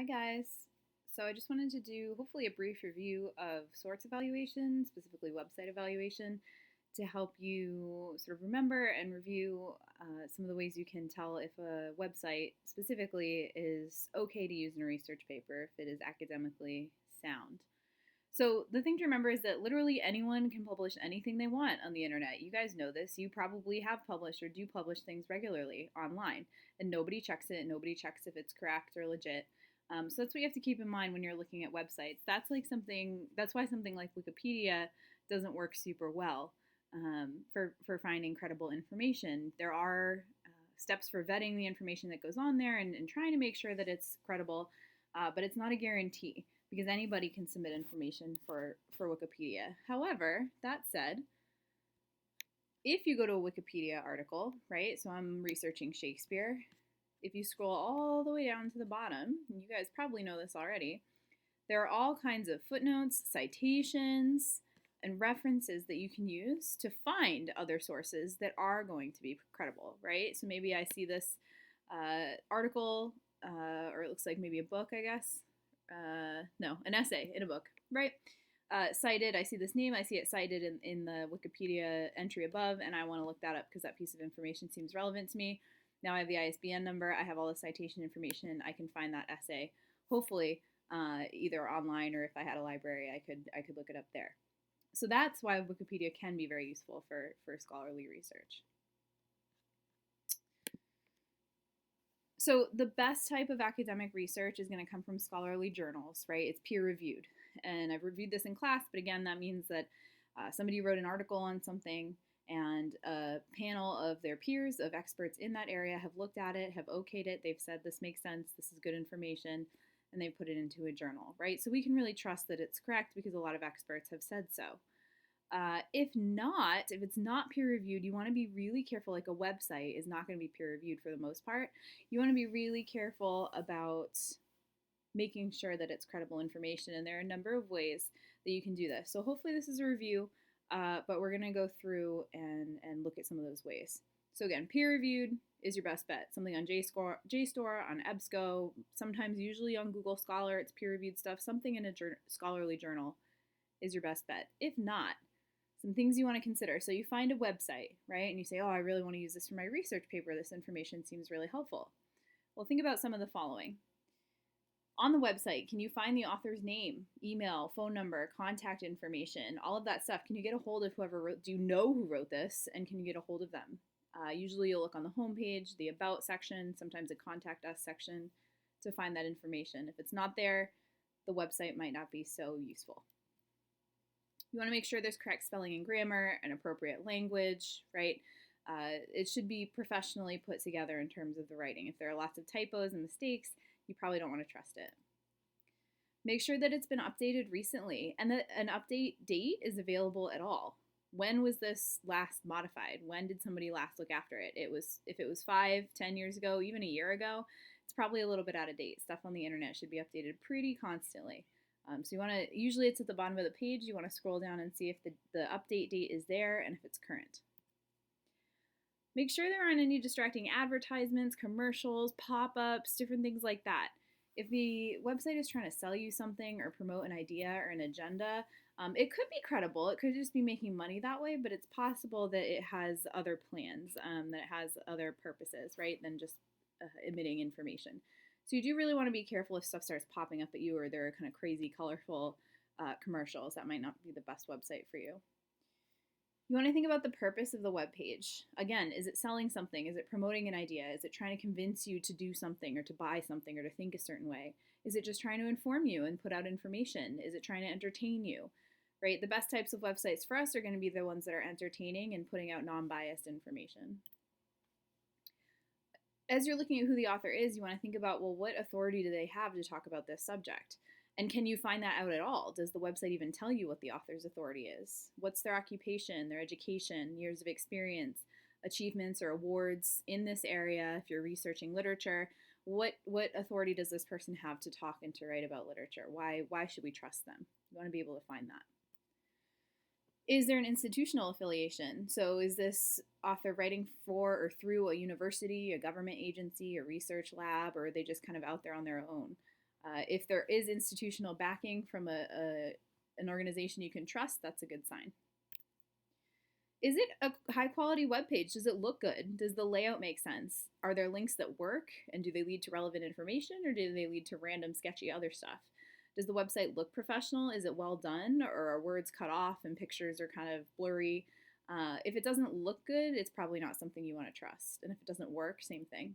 Hi guys. So I just wanted to do hopefully a brief review of sorts evaluation, specifically website evaluation, to help you sort of remember and review some of the ways you can tell if a website specifically is okay to use in a research paper, if it is academically sound. So the thing to remember is that literally anyone can publish anything they want on the internet. You guys know this. You probably have published or do publish things regularly online, and nobody checks it. Nobody checks if it's correct or legit. So that's what you have to keep in mind when you're looking at websites. That's why something like Wikipedia doesn't work super well for finding credible information. There are steps for vetting the information that goes on there and trying to make sure that it's credible, but it's not a guarantee because anybody can submit information for Wikipedia. However, that said, if you go to a Wikipedia article, right, so I'm researching Shakespeare, if you scroll all the way down to the bottom, and you guys probably know this already, there are all kinds of footnotes, citations, and references that you can use to find other sources that are going to be credible, right? So maybe I see this article, or it looks like maybe a book, I guess. No, an essay in a book, right? Cited, I see this name, I see it cited in the Wikipedia entry above, and I want to look that up because that piece of information seems relevant to me. Now I have the ISBN number, I have all the citation information, I can find that essay, hopefully, either online or if I had a library, I could look it up there. So that's why Wikipedia can be very useful for scholarly research. So the best type of academic research is going to come from scholarly journals, right? It's peer reviewed. And I've reviewed this in class, but again, that means that somebody wrote an article on something and a panel of their peers, of experts in that area, have looked at it, have okayed it, they've said this makes sense, this is good information, and they put it into a journal, right? So we can really trust that it's correct because a lot of experts have said so. If it's not peer reviewed, you want to be really careful. Like a website is not going to be peer reviewed for the most part. You want to be really careful about making sure that it's credible information. And there are a number of ways that you can do this. So hopefully this is a review, but we're going to go through and look at some of those ways. So again, peer reviewed is your best bet. Something on JSTOR, on EBSCO, sometimes usually on Google Scholar, it's peer reviewed stuff. Something in a scholarly journal is your best bet. If not, some things you want to consider. So you find a website, right? And you say, oh, I really want to use this for my research paper. This information seems really helpful. Well, think about some of the following. On the website, can you find the author's name, email, phone number, contact information, all of that stuff? Can you get a hold of whoever wrote? Do you know who wrote this? And can you get a hold of them? Usually you'll look on the homepage, the About section, sometimes a Contact Us section to find that information. If it's not there, the website might not be so useful. You want to make sure there's correct spelling and grammar and appropriate language, right? It should be professionally put together in terms of the writing. If there are lots of typos and mistakes, you probably don't want to trust it. Make sure that it's been updated recently and that an update date is available at all. When was this last modified? When did somebody last look after it? If it was 5, 10 years ago, even a year ago, it's probably a little bit out of date. Stuff on the internet should be updated pretty constantly. So you want to, usually it's at the bottom of the page, you want to scroll down and see if the update date is there and if it's current. Make sure there aren't any distracting advertisements, commercials, pop-ups, different things like that. If the website is trying to sell you something or promote an idea or an agenda, it could be credible. It could just be making money that way, but it's possible that it has other plans, that it has other purposes, right, than just emitting information. So you do really want to be careful if stuff starts popping up at you or there are kind of crazy, colorful commercials. That might not be the best website for you. You want to think about the purpose of the web page. Again, is it selling something? Is it promoting an idea? Is it trying to convince you to do something or to buy something or to think a certain way? Is it just trying to inform you and put out information? Is it trying to entertain you? Right? The best types of websites for us are going to be the ones that are entertaining and putting out non-biased information. As you're looking at who the author is, you want to think about, well, what authority do they have to talk about this subject? And can you find that out at all? Does the website even tell you what the author's authority is? What's their occupation, their education, years of experience, achievements or awards in this area? If you're researching literature, what authority does this person have to talk and to write about literature? Why should we trust them? You want to be able to find that. Is there an institutional affiliation? So is this author writing for or through a university, a government agency, a research lab, or are they just kind of out there on their own? If there is institutional backing from an organization you can trust, that's a good sign. Is it a high quality web page? Does it look good? Does the layout make sense? Are there links that work? And do they lead to relevant information, or do they lead to random sketchy other stuff? Does the website look professional? Is it well done? Or are words cut off and pictures are kind of blurry? If it doesn't look good, it's probably not something you want to trust. And if it doesn't work, same thing.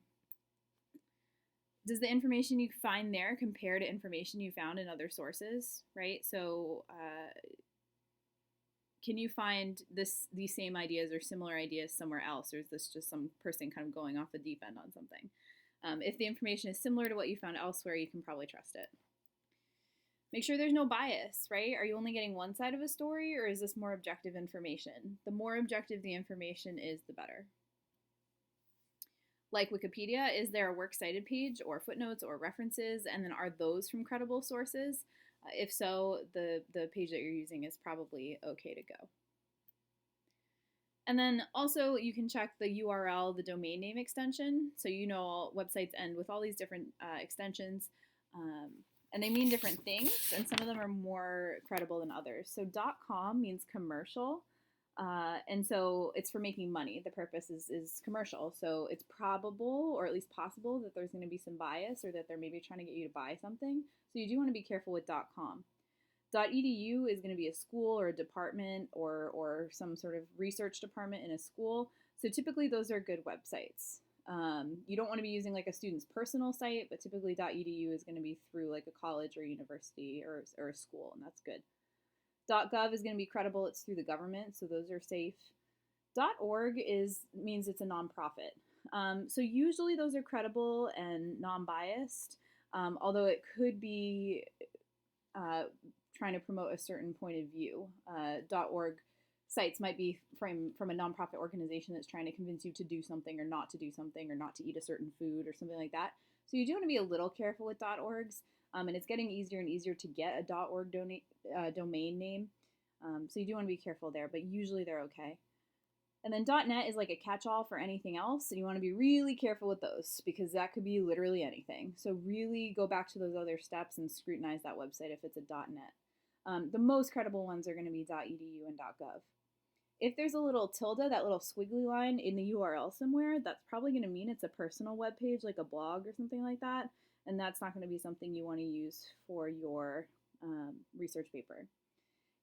Does the information you find there compare to information you found in other sources, right? So can you find these same ideas or similar ideas somewhere else, or is this just some person kind of going off the deep end on something? If the information is similar to what you found elsewhere, you can probably trust it. Make sure there's no bias, right? Are you only getting one side of a story, or is this more objective information? The more objective the information is, the better. Like Wikipedia, is there a works cited page or footnotes or references, and then are those from credible sources? If so, the page that you're using is probably okay to go. And then also you can check the URL, the domain name extension. So you know websites end with all these different extensions, and they mean different things, and some of them are more credible than others. So .com means commercial, and so it's for making money. The purpose is commercial. So it's probable, or at least possible, that there's going to be some bias, or that they're maybe trying to get you to buy something. So you do want to be careful with .com. .edu is going to be a school or a department or some sort of research department in a school. So typically those are good websites. You don't want to be using like a student's personal site, but typically .edu is going to be through like a college or university or a school, and that's good. .gov is going to be credible. It's through the government, so those are safe. .org means it's a nonprofit. So usually those are credible and non-biased, although it could be trying to promote a certain point of view. .org sites might be from a nonprofit organization that's trying to convince you to do something or not to do something or not to eat a certain food or something like that. So you do want to be a little careful with .orgs, and it's getting easier and easier to get a .org domain name. So you do want to be careful there, but usually they're okay. And then .net is like a catch-all for anything else, and you want to be really careful with those because that could be literally anything. So really go back to those other steps and scrutinize that website if it's a .net. The most credible ones are going to be .edu and .gov. If there's a little tilde, that little squiggly line in the URL somewhere, that's probably going to mean it's a personal web page, like a blog or something like that, and that's not going to be something you want to use for your research paper.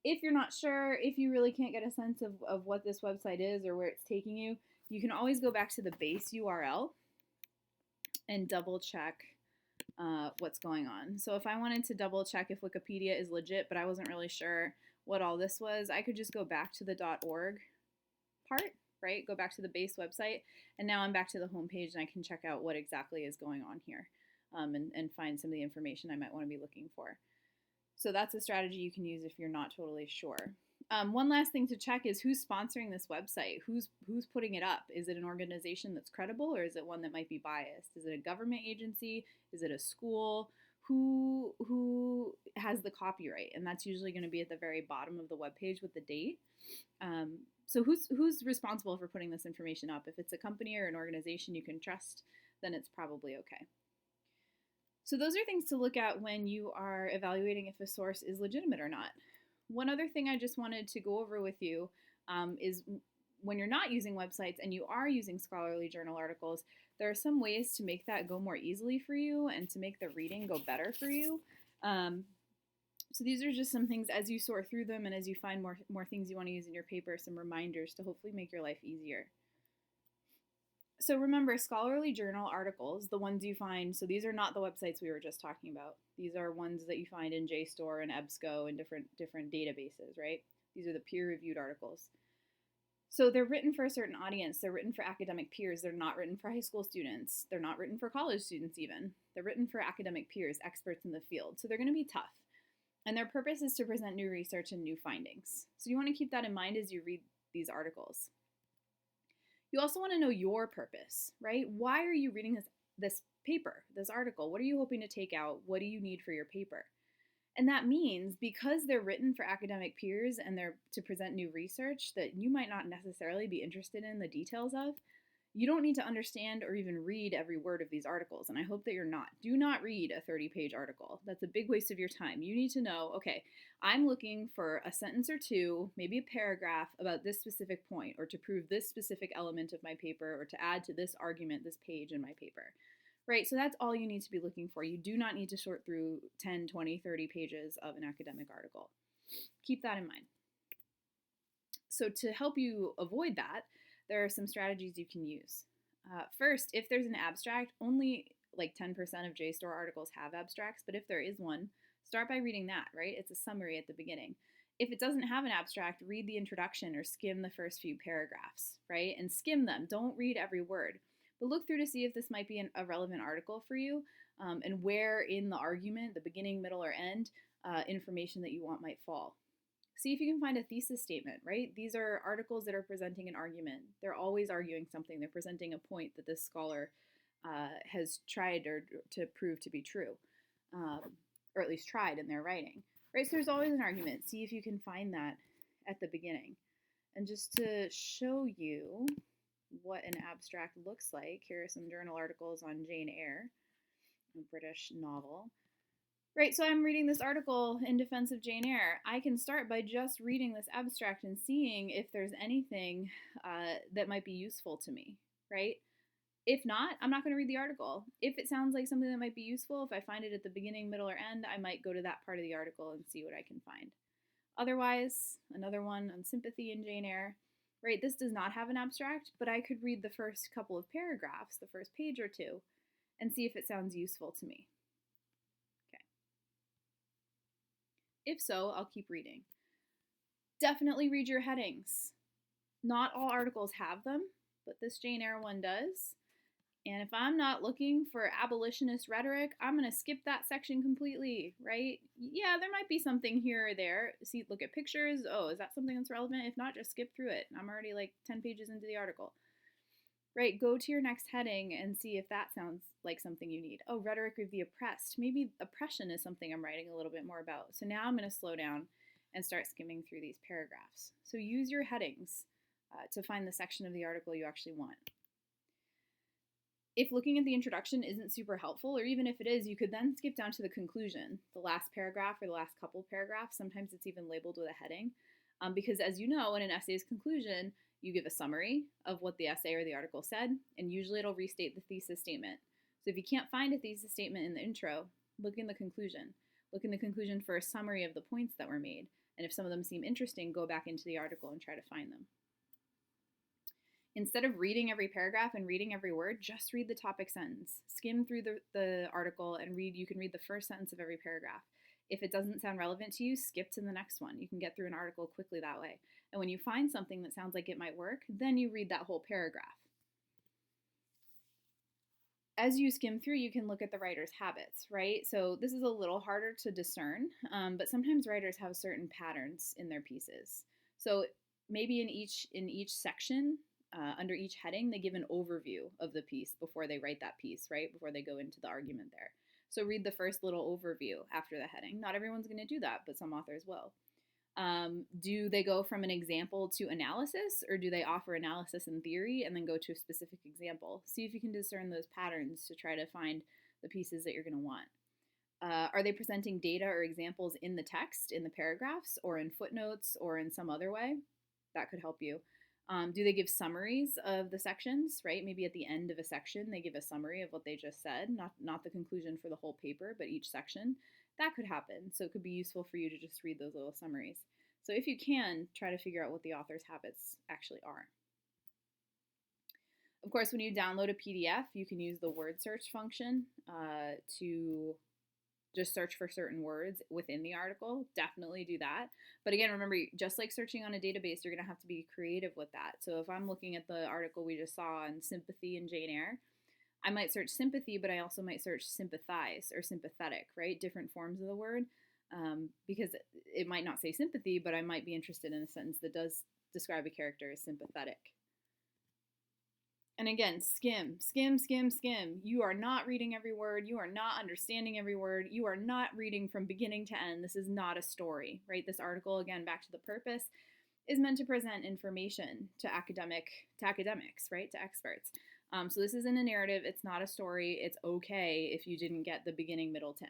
If you're not sure, if you really can't get a sense of what this website is or where it's taking you, you can always go back to the base URL and double check what's going on. So if I wanted to double check if Wikipedia is legit, but I wasn't really sure what all this was, I could just go back to the .org part, right? Go back to the base website, and now I'm back to the home page, and I can check out what exactly is going on here and find some of the information I might want to be looking for. So that's a strategy you can use if you're not totally sure. One last thing to check is who's sponsoring this website. Who's putting it up? Is it an organization that's credible, or is it one that might be biased? Is it a government agency? Is it a school? Who has the copyright? And that's usually going to be at the very bottom of the web page with the date. So who's responsible for putting this information up? If it's a company or an organization you can trust, then it's probably okay. So those are things to look at when you are evaluating if a source is legitimate or not. One other thing I just wanted to go over with you is when you're not using websites and you are using scholarly journal articles, there are some ways to make that go more easily for you and to make the reading go better for you. So these are just some things as you sort through them and as you find more things you want to use in your paper, some reminders to hopefully make your life easier. So remember, scholarly journal articles, the ones you find, so these are not the websites we were just talking about. These are ones that you find in JSTOR and EBSCO and different databases, right? These are the peer-reviewed articles. So they're written for a certain audience. They're written for academic peers. They're not written for high school students. They're not written for college students even. They're written for academic peers, experts in the field. So they're going to be tough. And their purpose is to present new research and new findings. So you want to keep that in mind as you read these articles. You also want to know your purpose, right? Why are you reading this paper, this article? What are you hoping to take out? What do you need for your paper? And that means because they're written for academic peers and they're to present new research that you might not necessarily be interested in the details of, You don't need to understand or even read every word of these articles, and I hope that you're not. Do not read a 30-page article. That's a big waste of your time. You need to know, okay, I'm looking for a sentence or two, maybe a paragraph about this specific point, or to prove this specific element of my paper, or to add to this argument, this page in my paper. Right, so that's all you need to be looking for. You do not need to sort through 10, 20, 30 pages of an academic article. Keep that in mind. So to help you avoid that, there are some strategies you can use. First, if there's an abstract, only like 10% of JSTOR articles have abstracts, but if there is one, start by reading that, right? It's a summary at the beginning. If it doesn't have an abstract, read the introduction or skim the first few paragraphs, right? And skim them. Don't read every word. But look through to see if this might be a relevant article for you, and where in the argument, the beginning, middle, or end, information that you want might fall. See if you can find a thesis statement, right? These are articles that are presenting an argument. They're always arguing something. They're presenting a point that this scholar has tried to prove to be true, or at least tried in their writing, right? So there's always an argument. See if you can find that at the beginning. And just to show you what an abstract looks like, here are some journal articles on Jane Eyre, a British novel. Right, so I'm reading this article in defense of Jane Eyre. I can start by just reading this abstract and seeing if there's anything that might be useful to me, right? If not, I'm not going to read the article. If it sounds like something that might be useful, if I find it at the beginning, middle, or end, I might go to that part of the article and see what I can find. Otherwise, another one on sympathy in Jane Eyre. Right, this does not have an abstract, but I could read the first couple of paragraphs, the first page or two, and see if it sounds useful to me. If so, I'll keep reading. Definitely read your headings. Not all articles have them, but this Jane Eyre one does. And if I'm not looking for abolitionist rhetoric, I'm going to skip that section completely, right? Yeah, there might be something here or there. See, look at pictures. Oh, is that something that's relevant? If not, just skip through it. I'm already like 10 pages into the article. Right, go to your next heading and see if that sounds like something you need. Oh, rhetoric of the oppressed. Maybe oppression is something I'm writing a little bit more about. So now I'm going to slow down and start skimming through these paragraphs. So use your headings to find the section of the article you actually want. If looking at the introduction isn't super helpful, or even if it is, you could then skip down to the conclusion, the last paragraph or the last couple paragraphs. Sometimes it's even labeled with a heading. Because as you know, in an essay's conclusion, you give a summary of what the essay or the article said, and usually it'll restate the thesis statement. So if you can't find a thesis statement in the intro, look in the conclusion. Look in the conclusion for a summary of the points that were made, and if some of them seem interesting, go back into the article and try to find them. Instead of reading every paragraph and reading every word, just read the topic sentence. Skim through the article and you can read the first sentence of every paragraph. If it doesn't sound relevant to you, skip to the next one. You can get through an article quickly that way. And when you find something that sounds like it might work, then you read that whole paragraph. As you skim through, you can look at the writer's habits, right? So this is a little harder to discern, but sometimes writers have certain patterns in their pieces. So maybe in each section, under each heading, they give an overview of the piece before they write that piece, right? Before they go into the argument there. So read the first little overview after the heading. Not everyone's going to do that, but some authors will. Do they go from an example to analysis, or do they offer analysis and theory and then go to a specific example? See if you can discern those patterns to try to find the pieces that you're going to want. Are they presenting data or examples in the text, in the paragraphs, or in footnotes, or in some other way? That could help you. Do they give summaries of the sections, right? Maybe at the end of a section, they give a summary of what they just said, not the conclusion for the whole paper, but each section. That could happen. So it could be useful for you to just read those little summaries. So if you can, try to figure out what the author's habits actually are. Of course, when you download a PDF, you can use the word search function to just search for certain words within the article. Definitely do that. But again, remember, just like searching on a database, you're going to have to be creative with that. So if I'm looking at the article we just saw on sympathy in Jane Eyre, I might search sympathy, but I also might search sympathize or sympathetic, right? Different forms of the word, because it might not say sympathy, but I might be interested in a sentence that does describe a character as sympathetic. And again, skim, skim, skim, skim. You are not reading every word. You are not understanding every word. You are not reading from beginning to end. This is not a story, right? This article, again, back to the purpose, is meant to present information to academics, right? To experts. So this isn't a narrative. It's not a story. It's okay if you didn't get the beginning, middle to